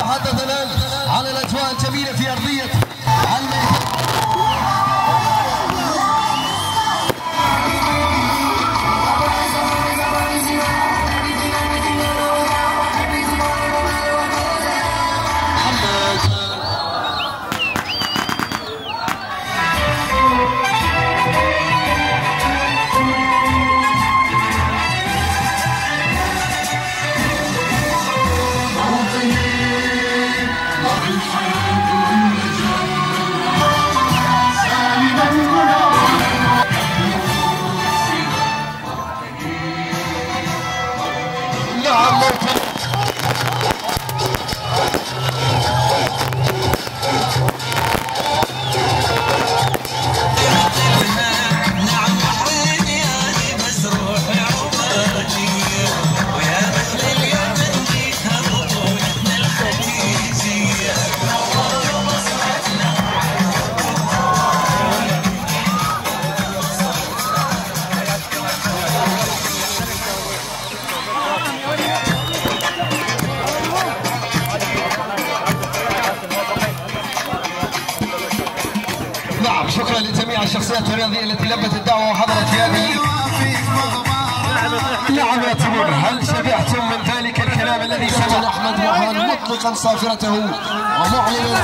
نتحدث الان عن الاجواء الجميله في ارضيه شكرا لجميع الشخصيات الرياضيه التي لبت الدعوه وحضرت في هذه لعبة تمر. هل شبعتم من ذلك الكلام الذي سمع احمد برهان مطلقا صافرته ومعلنا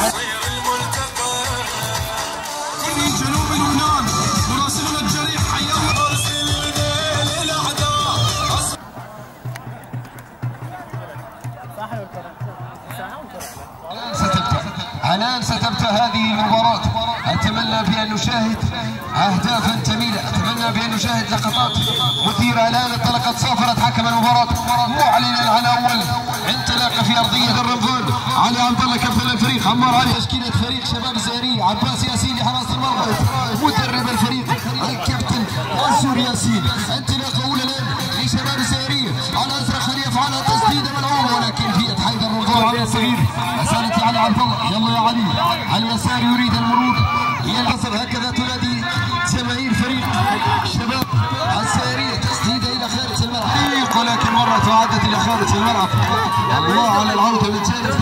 في جنوب لبنان مراسلنا الجريح حياه الآن ستبدأ هذه المباراة. أتمنى بأن نشاهد أهدافا جميلة، أتمنى بأن نشاهد لقطات مثيرة. الآن انطلقت صافرة حكم المباراة معلنا على أول انطلاقة في أرضية الرمضان. علي عبد الله كابتن الفريق، عمار علي تشكيلة فريق شباب الزهرية، عباس ياسين لحراسة المرمى، مدرب الفريق الكابتن منصور ياسين. انطلاقة أولى الآن لشباب الزهرية، الأزرق خليل يفعلها تسديدة ملعوبة ولكن في حيدر الرمضان علي الصغير رسالة علي عبد الله. يلا يا علي على اليسار يريد المرور الى العصر، هكذا تنادي جماهير فريق شباب الزهرية. تسديده الى خارج الملعب ولكن مرت وعادت الى خارج الملعب. الله على العوده من جانب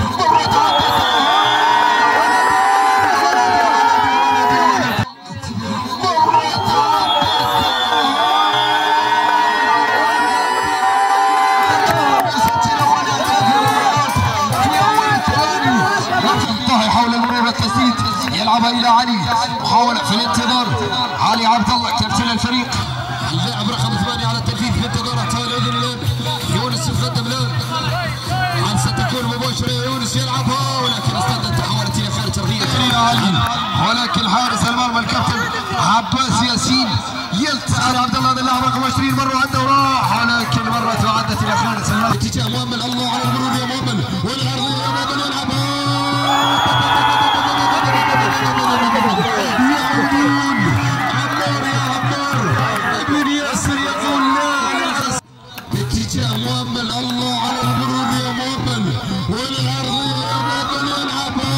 يلعبها الى علي، محاولة في الانتظار. علي عبد الله كابتن الفريق، اللاعب رقم 8 على التنفيذ في انتظار اعطاء الاذن الان. يونس يقدم الان، هل ستكون مباشرة؟ يونس يلعبها ولكن اصطدت، تحولت الى خارج ارضية علي، ولكن حارس المرمى الكابتن عباس ياسين يلتقي علي عبد الله اللاعب رقم 20 مرة عنده وراح ولكن مرت وعدت الى خارج الملعب. اتجاه مؤمل، الله على المرور يا مؤمل، والعرضية يا مؤمل يلعبها باتجاه مؤمل. الله على المرور يا مؤمل، والعرضية يا مؤمل يلعبها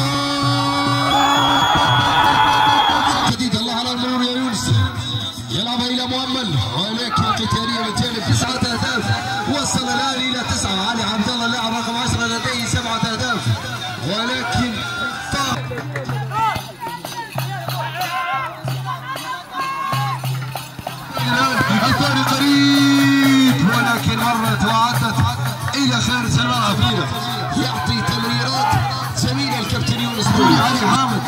جديد. الله على المرور يا يونس، يلعبها الى مؤمل ولكن قتالية من جانب 9 اهداف. وصل الان الى 9. علي عبد الله اللاعب رقم 10 لديه 7 اهداف ولكن الثاني قريب ولكن مرت وعدت الى خارج الملعب. يعطي تمريرات جميله الكابتن يونس. علي حامد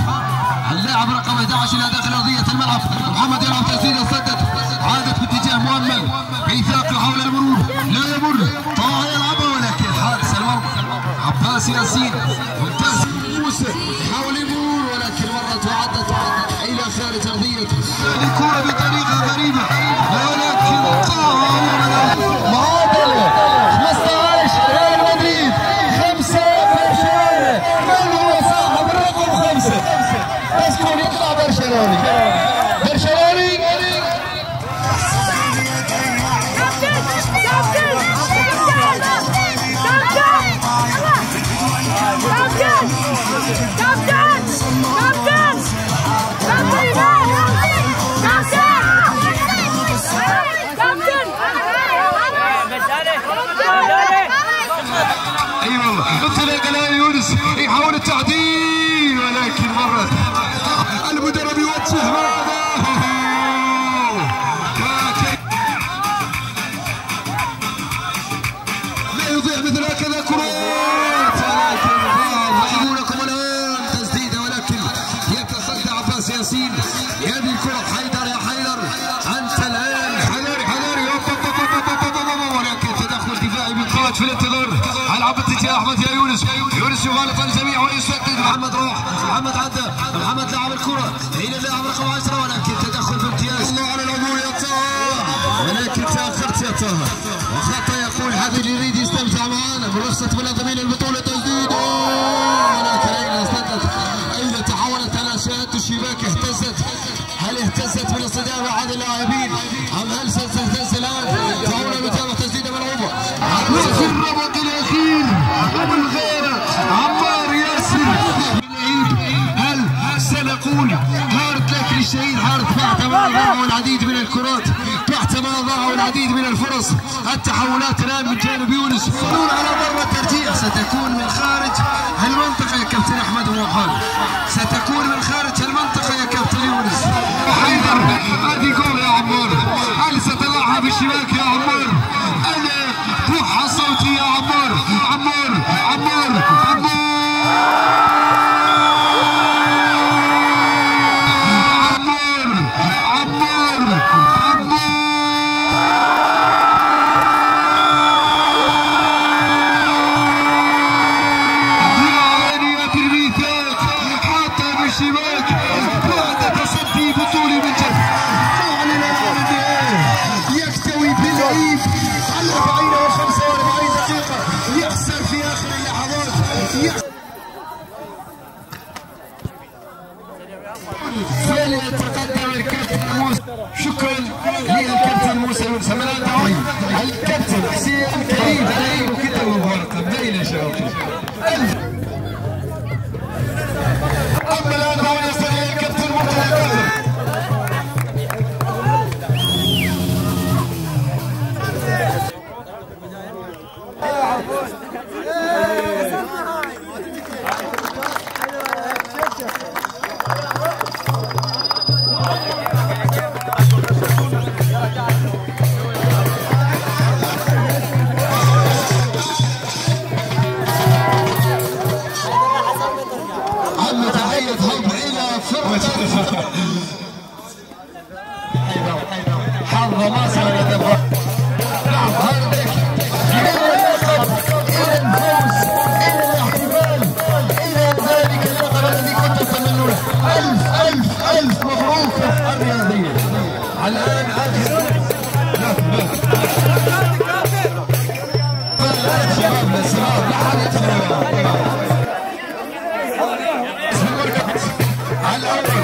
اللاعب رقم 11 الى داخل ارضيه الملعب. محمد يلعب تسديده صدت، عادت باتجاه مؤمل بإيثاق حول المرور، لا يمر. طه يلعبها ولكن حارس المرمى عباس ياسين ممتاز. موسى يحاول يمر ولكن مرت وعدت الى خارج ارضيه الكره بطريقه غريبه ولكن معادله 15 ريال مدريد 5 برشلونه. من هو صاحب الرقم 5؟ تذكر يطلع برشلوني برشلوني كابتن مثل هكذا كرات، ولكن لكم الان تسديده، ولكن يتصدى عباس ياسين هذه الكره. حيدر يا حيدر انت الان حذاري ولكن تدخل دفاعي بالقوات في الانتظار على عبد يا احمد يا يونس يغالط الجميع ويسدد. محمد روح، محمد عدى، محمد لعب الكره الى اللاعب رقم 10 ولكن تدخل بامتياز. الله على العبور يا طه، ولكن تاخرت يا طه وخطا. يقول حبيب يريد يستمتع معنا برخصه منظمين البطوله. تسديد ولكن اين سددت؟ اين تحولت على شهاده الشباك؟ اهتزت. هل اهتزت من الصدام احد اللاعبين ام هل ستهتز الان؟ تعود المتابعه. تسديده ملعوبه في الربط الاخير وبالغيره عمار ياسر. هل سنقول هارد لك للشهيد هارد بعد ما ضاعوا العديد من الكرات، بعد ما ضاعوا العديد من الفرص. التحولات الان من جانب يونس على ضربه ترجيح ستكون من خارج المنطقه يا كابتن احمد ومحمد، ستكون من خارج المنطقه يا كابتن يونس. حيدر هذه جول يا عمار، هل ستضعها بالشباك يا عمار؟ انا بوحه صوتي يا عمار. عمار عمار عمار فليتقدم الكابتن موسى. شكرا للكابتن موسى يونس. الكابتن حسين كريم عليه وكتب مباركه باينه شباب. اما الان هو يستدعي الكابتن مرتضى الكاظم. حظ مصر للدفاع. نعم هاردك الى اللقب، الى الفوز، الى الاحتفال، الى ذلك اللقب الذي كنت تتمنونه. الف مبروك الرياضيه. الان شباب لا حاجه على الاول